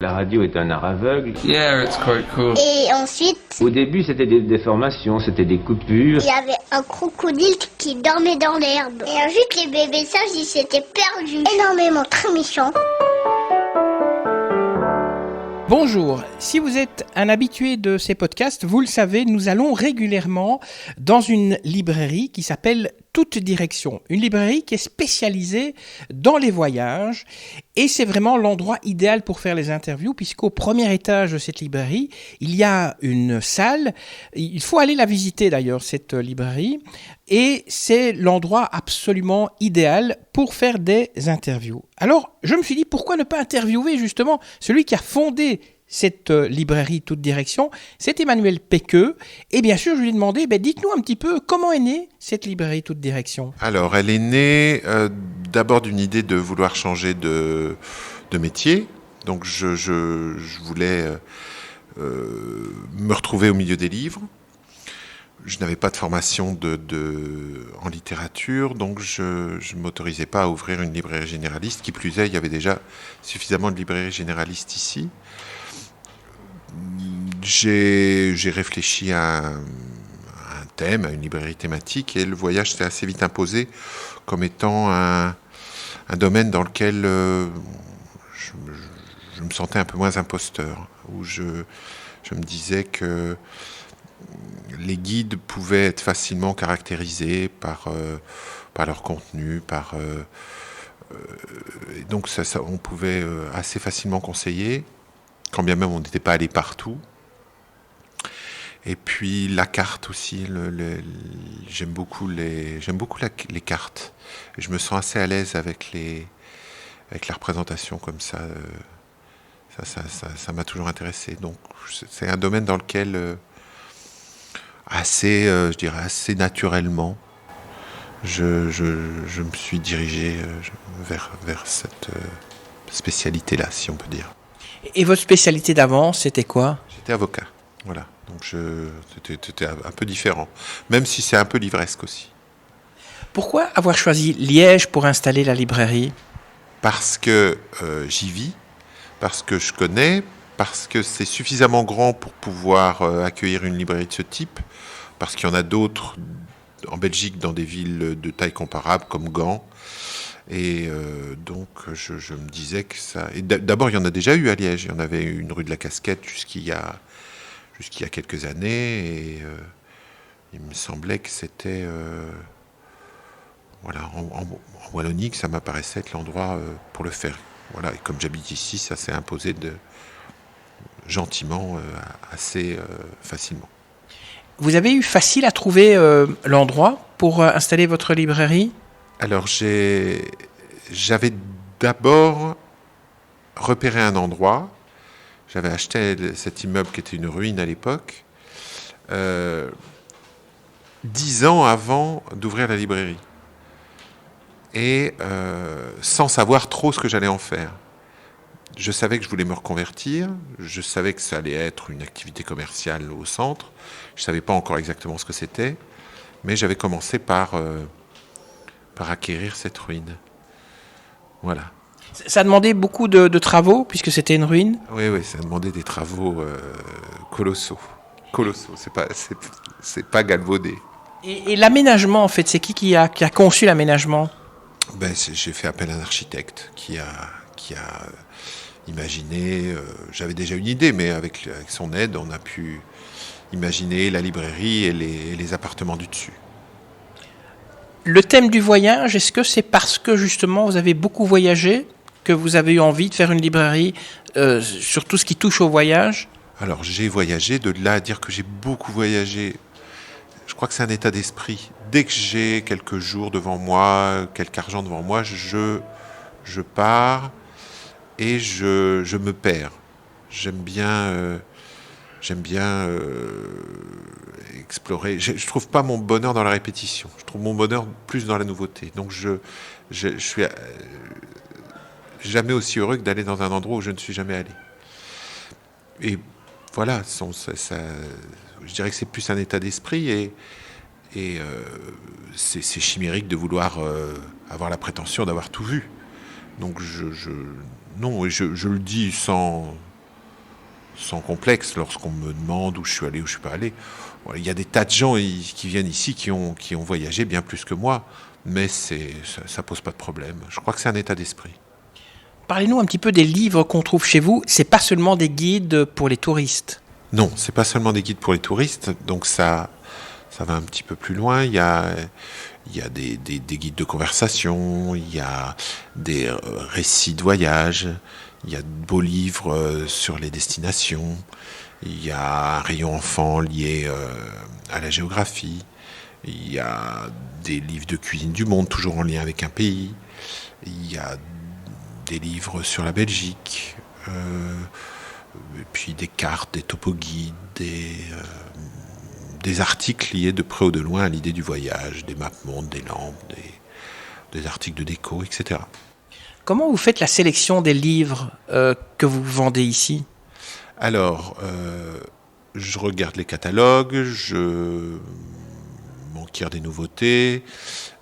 La radio est un art aveugle. Yeah, it's quite cool. Et ensuite, Au début, c'était des déformations, c'était des coupures. il y avait un crocodile qui dormait dans l'herbe. Et ensuite, les bébés sages, ils s'étaient perdus. Énormément, très méchants. Bonjour, si vous êtes un habitué de ces podcasts, vous le savez, nous allons régulièrement dans une librairie qui s'appelle Toute Direction. Une librairie qui est spécialisée dans les voyages et c'est vraiment l'endroit idéal pour faire les interviews puisqu'au premier étage de cette librairie, il y a une salle. Il faut aller la visiter d'ailleurs, cette librairie. Et c'est l'endroit absolument idéal pour faire des interviews. Alors, je me suis dit, pourquoi ne pas interviewer justement celui qui a fondé cette librairie Toute Direction, c'est Emmanuel Péqueux. Et bien sûr, je lui ai demandé, dites-nous un petit peu, comment est née cette librairie Toute Direction ? Alors, elle est née d'abord d'une idée de vouloir changer de métier. Donc, je voulais me retrouver au milieu des livres. Je n'avais pas de formation en littérature, donc je ne m'autorisais pas à ouvrir une librairie généraliste. Qui plus est, il y avait déjà suffisamment de librairies généralistes ici. J'ai réfléchi à un thème, à une librairie thématique, et le voyage s'est assez vite imposé comme étant un domaine dans lequel je me sentais un peu moins imposteur, où je me disais que les guides pouvaient être facilement caractérisés par leur contenu, et donc ça, on pouvait assez facilement conseiller, quand bien même on n'était pas allé partout. Et puis la carte aussi, j'aime beaucoup les cartes. Et je me sens assez à l'aise avec la représentation comme ça. Ça m'a toujours intéressé. Donc c'est un domaine dans lequel je dirais assez naturellement, je me suis dirigé vers cette spécialité-là, si on peut dire. Et votre spécialité d'avant, c'était quoi ? J'étais avocat, voilà. Donc c'était un peu différent, même si c'est un peu livresque aussi. Pourquoi avoir choisi Liège pour installer la librairie ? Parce que j'y vis, parce que je connais, parce que c'est suffisamment grand pour pouvoir accueillir une librairie de ce type, parce qu'il y en a d'autres en Belgique dans des villes de taille comparable comme Gand. Et donc je me disais que ça... Et d'abord, il y en a déjà eu à Liège. Il y en avait une rue de la Casquette jusqu'il y a quelques années. Et il me semblait que c'était... en Wallonie, que ça m'apparaissait être l'endroit pour le faire. Voilà, et comme j'habite ici, ça s'est imposé gentiment, assez facilement. Vous avez eu facile à trouver l'endroit pour installer votre librairie ? Alors, j'avais d'abord repéré un endroit. J'avais acheté cet immeuble qui était une ruine à l'époque, 10 ans avant d'ouvrir la librairie. Et sans savoir trop ce que j'allais en faire. Je savais que je voulais me reconvertir, je savais que ça allait être une activité commerciale au centre, je ne savais pas encore exactement ce que c'était, mais j'avais commencé par acquérir cette ruine. Voilà. Ça demandait beaucoup de travaux, puisque c'était une ruine ? Oui, ça demandait des travaux colossaux. Colossaux, c'est pas galvaudé. Et l'aménagement, en fait, c'est qui a conçu l'aménagement ? J'ai fait appel à un architecte qui a imaginé, j'avais déjà une idée, mais avec son aide, on a pu imaginer la librairie et les appartements du dessus. Le thème du voyage, est-ce que c'est parce que justement vous avez beaucoup voyagé que vous avez eu envie de faire une librairie sur tout ce qui touche au voyage ? Alors j'ai voyagé, de là à dire que j'ai beaucoup voyagé, je crois que c'est un état d'esprit. Dès que j'ai quelques jours devant moi, quelque argent devant moi, je pars et je me perds. J'aime bien explorer. Je trouve pas mon bonheur dans la répétition. Je trouve mon bonheur plus dans la nouveauté. Donc je suis jamais aussi heureux que d'aller dans un endroit où je ne suis jamais allé. Et voilà, je dirais que c'est plus un état d'esprit et c'est chimérique de vouloir avoir la prétention d'avoir tout vu. Donc non, et je le dis sans sans complexe lorsqu'on me demande où je suis allé, où je suis pas allé. Voilà, il y a des tas de gens qui viennent ici qui ont voyagé bien plus que moi, mais ça pose pas de problème. Je crois que c'est un état d'esprit. Parlez-nous un petit peu des livres qu'on trouve chez vous. C'est pas seulement des guides pour les touristes. Non, c'est pas seulement des guides pour les touristes, donc ça va un petit peu plus loin. Il y a des guides de conversation, il y a des récits de voyage, il y a de beaux livres sur les destinations, il y a un rayon enfant lié à la géographie, il y a des livres de cuisine du monde, toujours en lien avec un pays, il y a des livres sur la Belgique, et puis des cartes, des topoguides, des articles liés de près ou de loin à l'idée du voyage, des maps mondes, des lampes, des articles de déco, etc. Comment vous faites la sélection des livres que vous vendez ici ? Alors, je regarde les catalogues, je m'enquire des nouveautés,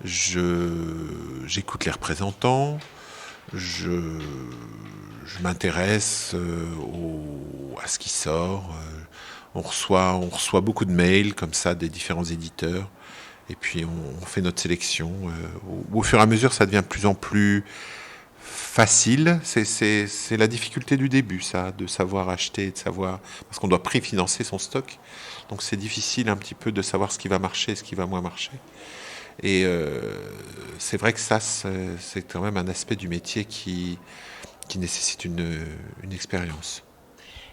j'écoute les représentants, je m'intéresse à ce qui sort. On reçoit beaucoup de mails comme ça des différents éditeurs. Et puis on fait notre sélection. Au fur et à mesure, ça devient de plus en plus facile. C'est la difficulté du début, ça, de savoir acheter, de savoir, parce qu'on doit préfinancer son stock. Donc c'est difficile un petit peu de savoir ce qui va marcher et ce qui va moins marcher. Et c'est vrai que ça, c'est quand même un aspect du métier qui nécessite une expérience.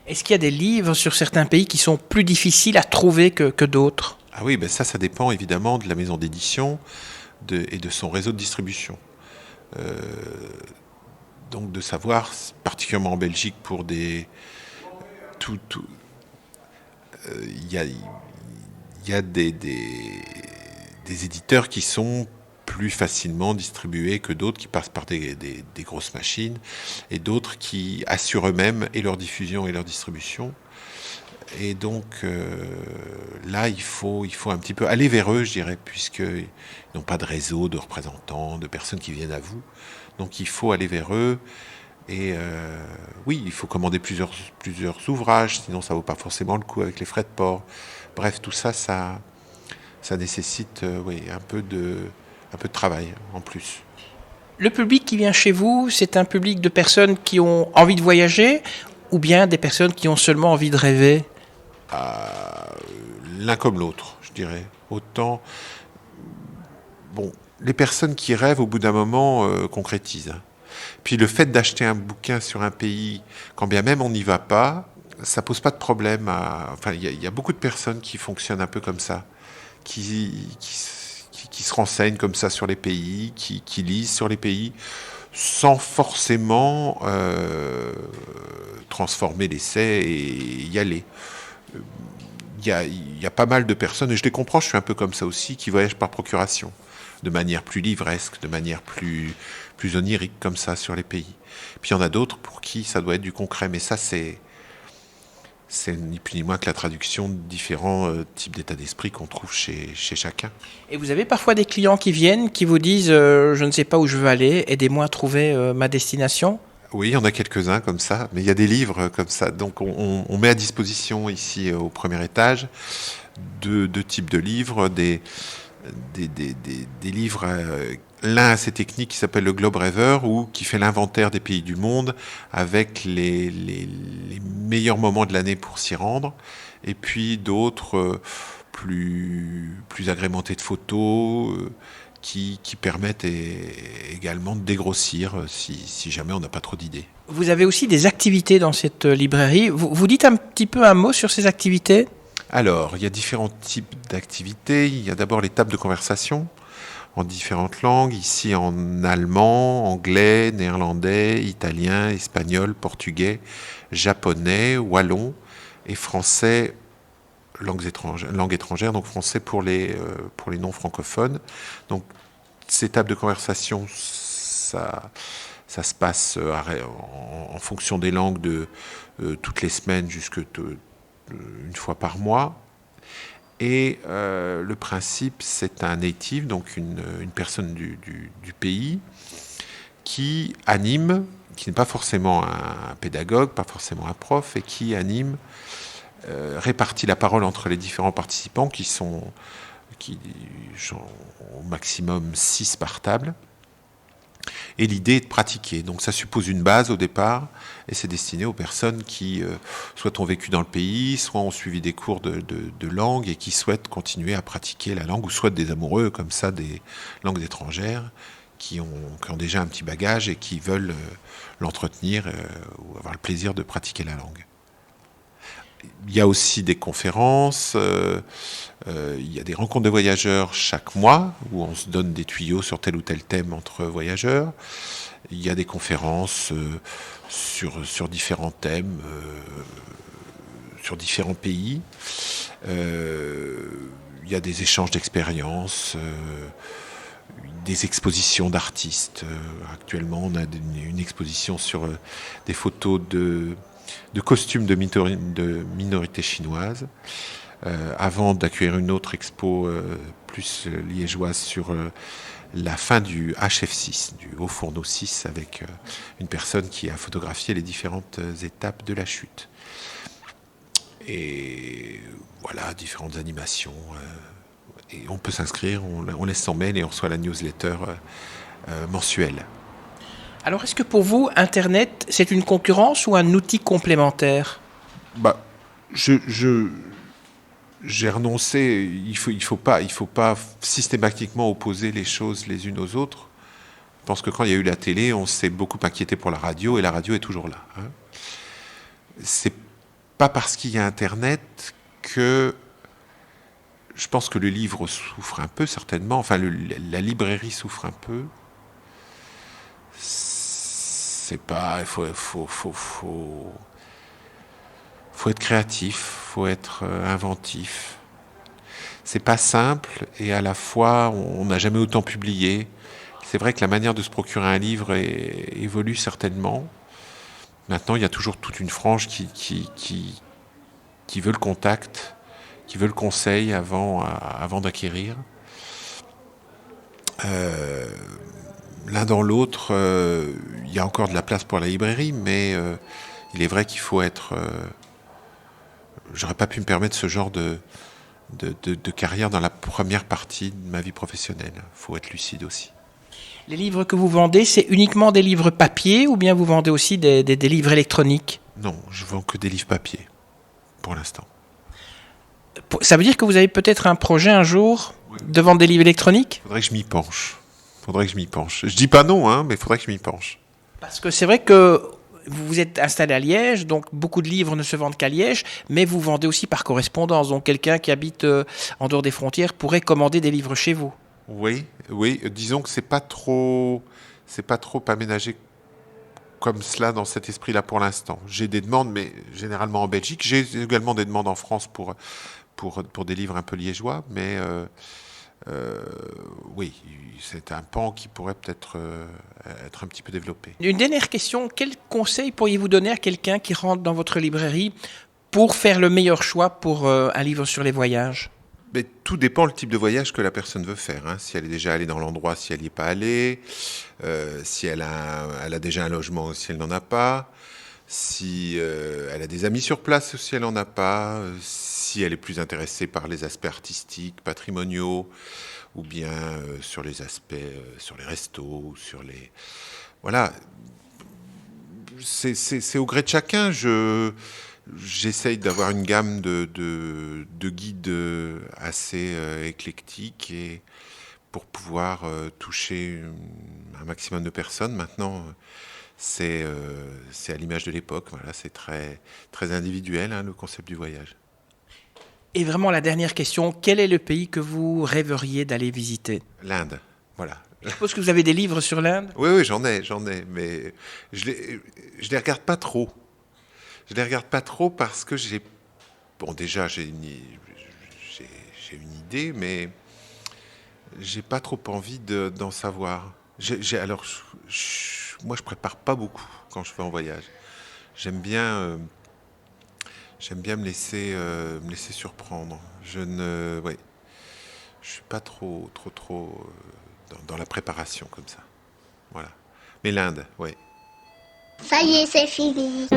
Est-ce qu'il y a des livres sur certains pays qui sont plus difficiles à trouver que d'autres ? Ah oui, ben ça dépend évidemment de la maison d'édition et de son réseau de distribution. Donc de savoir, particulièrement en Belgique, pour il y a des éditeurs qui sont plus facilement distribués que d'autres, qui passent par des grosses machines, et d'autres qui assurent eux-mêmes et leur diffusion et leur distribution. Et donc là, il faut un petit peu aller vers eux, je dirais, puisqu'ils n'ont pas de réseau de représentants, de personnes qui viennent à vous. Donc il faut aller vers eux. Et oui, il faut commander plusieurs ouvrages, sinon ça ne vaut pas forcément le coup avec les frais de port. Bref, tout ça, ça nécessite un peu de travail en plus. Le public qui vient chez vous, c'est un public de personnes qui ont envie de voyager ou bien des personnes qui ont seulement envie de rêver ? L'un comme l'autre, je dirais. Autant, les personnes qui rêvent, au bout d'un moment, concrétisent. Puis le fait d'acheter un bouquin sur un pays, quand bien même on n'y va pas, ça pose pas de problème. Il y a beaucoup de personnes qui fonctionnent un peu comme ça, qui se renseignent comme ça sur les pays, qui lisent sur les pays, sans forcément transformer l'essai et y aller. Il y a pas mal de personnes, et je les comprends, je suis un peu comme ça aussi, qui voyagent par procuration, de manière plus livresque, de manière plus onirique, comme ça, sur les pays. Puis il y en a d'autres pour qui ça doit être du concret, mais ça, c'est ni plus ni moins que la traduction de différents types d'état d'esprit qu'on trouve chez chacun. Et vous avez parfois des clients qui viennent, qui vous disent je ne sais pas où je veux aller, aidez-moi à trouver ma destination ? Oui, il y en a quelques-uns comme ça, mais il y a des livres comme ça. Donc on met à disposition ici au premier étage deux types de livres, des livres, l'un assez technique qui s'appelle le Globe Rêveur, ou qui fait l'inventaire des pays du monde avec les meilleurs moments de l'année pour s'y rendre, et puis d'autres plus agrémentés de photos, qui permettent également de dégrossir si jamais on n'a pas trop d'idées. Vous avez aussi des activités dans cette librairie. Vous dites un petit peu un mot sur ces activités ? Alors, il y a différents types d'activités. Il y a d'abord les tables de conversation en différentes langues, ici en allemand, anglais, néerlandais, italien, espagnol, portugais, japonais, wallon et français, langue étrangère, donc français pour les non francophones. Donc ces tables de conversation, ça se passe en fonction des langues de toutes les semaines jusqu'à une fois par mois. Et le principe, c'est un native, donc une personne du pays, qui anime, qui n'est pas forcément un pédagogue, pas forcément un prof, et qui anime, répartit la parole entre les différents participants qui sont au maximum 6 par table. Et l'idée est de pratiquer. Donc ça suppose une base au départ, et c'est destiné aux personnes qui soit ont vécu dans le pays, soit ont suivi des cours de langue et qui souhaitent continuer à pratiquer la langue, ou soit des amoureux comme ça des langues étrangères qui ont déjà un petit bagage et qui veulent l'entretenir ou avoir le plaisir de pratiquer la langue. Il y a aussi des conférences, il y a des rencontres de voyageurs chaque mois où on se donne des tuyaux sur tel ou tel thème entre voyageurs. Il y a des conférences sur différents thèmes, sur différents pays. Il y a des échanges d'expériences, des expositions d'artistes. Actuellement, on a une exposition sur des photos de costumes de minorités chinoises, avant d'accueillir une autre expo plus liégeoise sur la fin du HF6, du Haut Fourneau 6, avec une personne qui a photographié les différentes étapes de la chute. Et voilà, différentes animations. Et on peut s'inscrire, on laisse son mail et on reçoit la newsletter mensuelle. Alors, est-ce que pour vous, Internet, c'est une concurrence ou un outil complémentaire ? J'ai renoncé. Il faut pas systématiquement opposer les choses les unes aux autres. Je pense que quand il y a eu la télé, on s'est beaucoup inquiété pour la radio, et la radio est toujours là. C'est pas parce qu'il y a Internet que je pense que le livre souffre un peu, certainement. Enfin, la librairie souffre un peu. C'est pas, il faut être créatif, faut être inventif. C'est pas simple, et à la fois on n'a jamais autant publié. C'est vrai que la manière de se procurer un livre évolue certainement. Maintenant, il y a toujours toute une frange qui veut le contact, qui veut le conseil avant d'acquérir. L'un dans l'autre, il y a encore de la place pour la librairie, mais il est vrai qu'il faut être... j'aurais pas pu me permettre ce genre de carrière dans la première partie de ma vie professionnelle. Il faut être lucide aussi. Les livres que vous vendez, c'est uniquement des livres papier, ou bien vous vendez aussi des livres électroniques ? Non, je vends que des livres papier, pour l'instant. Ça veut dire que vous avez peut-être un projet un jour de vendre des livres électroniques ? Faudrait que je m'y penche. Je dis pas non, mais il faudrait que je m'y penche. Parce que c'est vrai que vous êtes installé à Liège, donc beaucoup de livres ne se vendent qu'à Liège, mais vous vendez aussi par correspondance. Donc quelqu'un qui habite en dehors des frontières pourrait commander des livres chez vous. Oui, disons que c'est pas trop aménagé comme cela dans cet esprit-là pour l'instant. J'ai des demandes, mais généralement en Belgique. J'ai également des demandes en France pour des livres un peu liégeois, mais oui, c'est un pan qui pourrait peut-être être un petit peu développé. Une dernière question, quel conseil pourriez-vous donner à quelqu'un qui rentre dans votre librairie pour faire le meilleur choix pour un livre sur les voyages ? Mais tout dépend le type de voyage que la personne veut faire. Si elle est déjà allée dans l'endroit, si elle n'y est pas allée, si elle a déjà un logement ou si elle n'en a pas, si elle a des amis sur place ou si elle n'en a pas, si elle est plus intéressée par les aspects artistiques, patrimoniaux, ou bien sur les aspects, sur les restos, sur les... Voilà. C'est au gré de chacun. J'essaye d'avoir une gamme de guides assez éclectique, et pour pouvoir toucher un maximum de personnes. Maintenant, c'est à l'image de l'époque. Voilà, c'est très, très individuel, le concept du voyage. Et vraiment la dernière question, quel est le pays que vous rêveriez d'aller visiter ? L'Inde, voilà. Je suppose que vous avez des livres sur l'Inde ? Oui, j'en ai, mais je les regarde pas trop. Je les regarde pas trop parce que déjà j'ai une idée, mais j'ai pas trop envie d'en savoir. Moi, je prépare pas beaucoup quand je vais en voyage. J'aime bien me laisser surprendre. Je suis pas trop dans la préparation comme ça. Voilà. Mais l'Inde, oui. Ça y est, c'est fini.